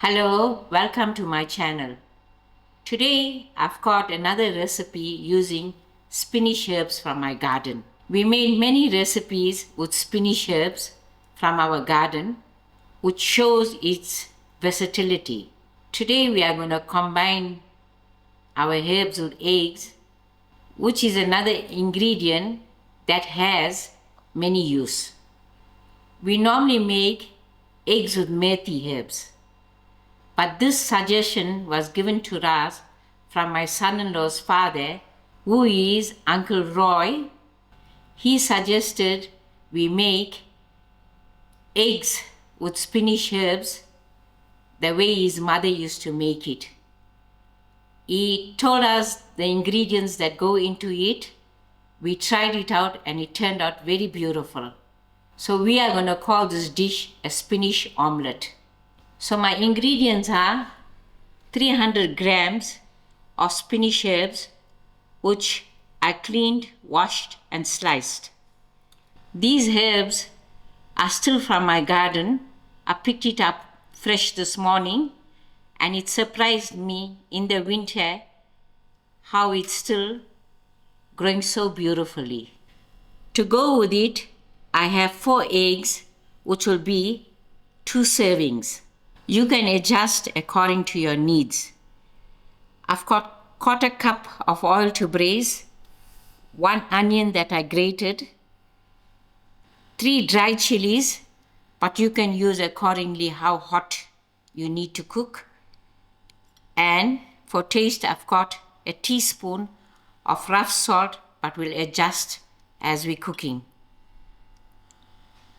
Hello, welcome to my channel. Today I've got another recipe using spinach herbs from my garden. We made many recipes with spinach herbs from our garden, which shows its versatility. Today we are going to combine our herbs with eggs, which is another ingredient that has many use. We normally make eggs with methi herbs. But this suggestion was given to us from my son-in-law's father, who is Uncle Roy. He suggested we make eggs with spinach herbs the way his mother used to make it. He told us the ingredients that go into it. We tried it out and it turned out very beautiful. So we are going to call this dish a spinach omelette. So my ingredients are 300 grams of spinach herbs, which I cleaned, washed and sliced. These herbs are still from my garden. I picked it up fresh this morning and it surprised me in the winter how it's still growing so beautifully. To go with it, I have 4 eggs, which will be 2 servings. You can adjust according to your needs. I've got 1/4 cup of oil to braise, 1 onion that I grated, 3 dry chillies, but you can use accordingly how hot you need to cook. And for taste, I've got a teaspoon of rough salt, but we'll adjust as we're cooking.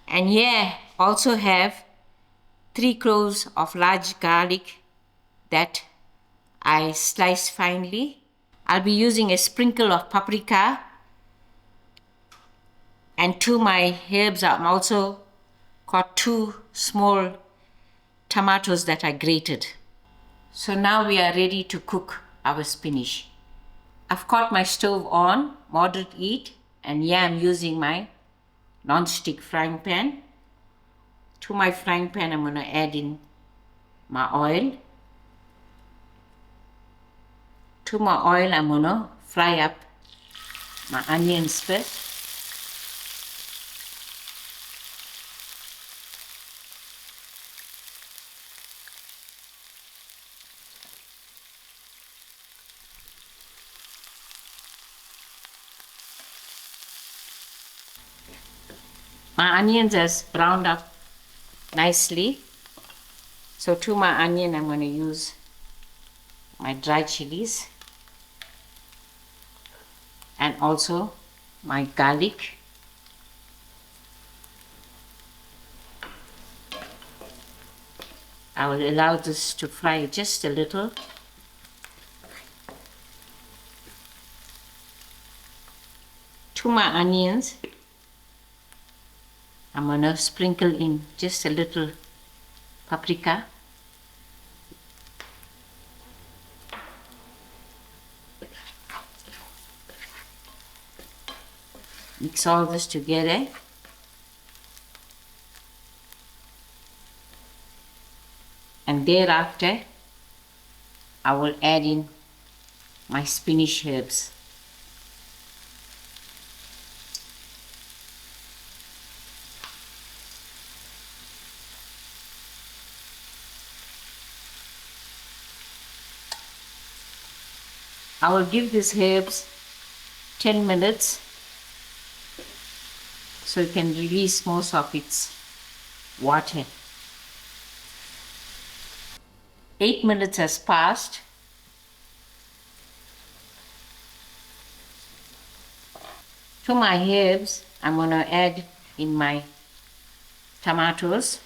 And here also have 3 cloves of large garlic that I sliced finely. I'll be using a sprinkle of paprika, and to my herbs I've also got 2 small tomatoes that I grated. So now we are ready to cook our spinach. I've got my stove on, moderate heat, and here I'm using my non-stick frying pan. To my frying pan, I'm going to add in my oil. To my oil, I'm going to fry up my onions first. My onions has browned up nicely. So to my onion, I'm going to use my dry chilies and also my garlic. I will allow this to fry just a little. To my onions, I'm going to sprinkle in just a little paprika. Mix all this together. And thereafter, I will add in my spinach herbs. I will give these herbs 10 minutes so it can release most of its water. 8 minutes has passed. To my herbs, I'm going to add in my tomatoes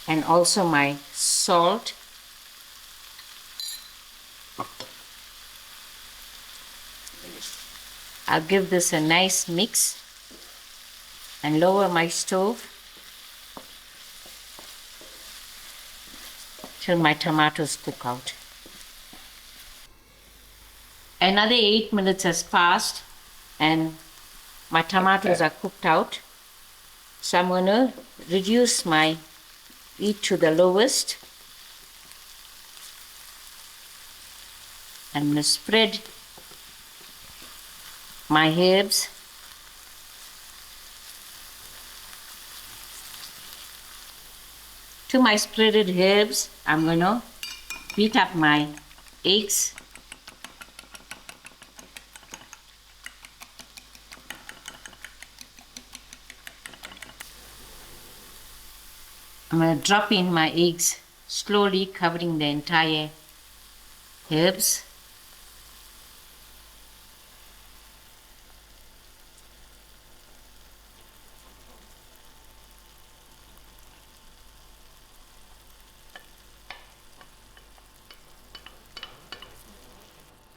and also my salt. I'll give this a nice mix and lower my stove till my tomatoes cook out. Another 8 minutes has passed and my tomatoes are cooked out. So I'm going to reduce my heat to the lowest. I'm going to spread my herbs. To my spreaded herbs, I'm going to beat up my eggs. I'm going to drop in my eggs slowly, covering the entire herbs.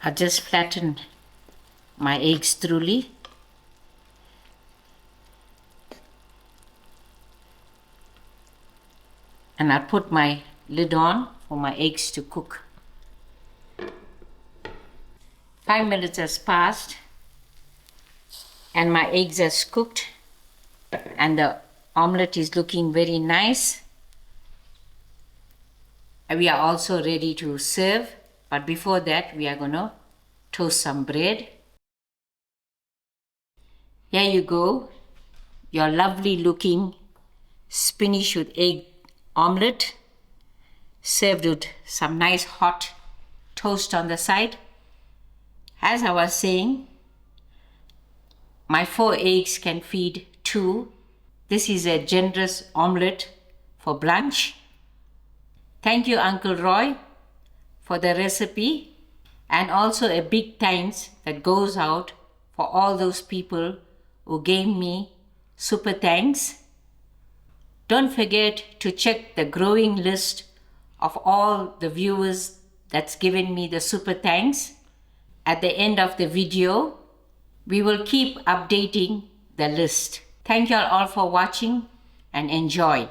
I just flatten my eggs thoroughly. And I put my lid on for my eggs to cook. 5 minutes has passed and my eggs are cooked and the omelette is looking very nice. We are also ready to serve, but before that we are going to toast some bread. Here you go, your lovely looking spinach with egg omelette, served with some nice hot toast on the side. As I was saying, my 4 eggs can feed 2. This is a generous omelette for brunch. Thank you, Uncle Roy, for the recipe, and also a big thanks that goes out for all those people who gave me super thanks. Don't forget to check the growing list of all the viewers that's given me the super thanks. At the end of the video, we will keep updating the list. Thank you all for watching and enjoy.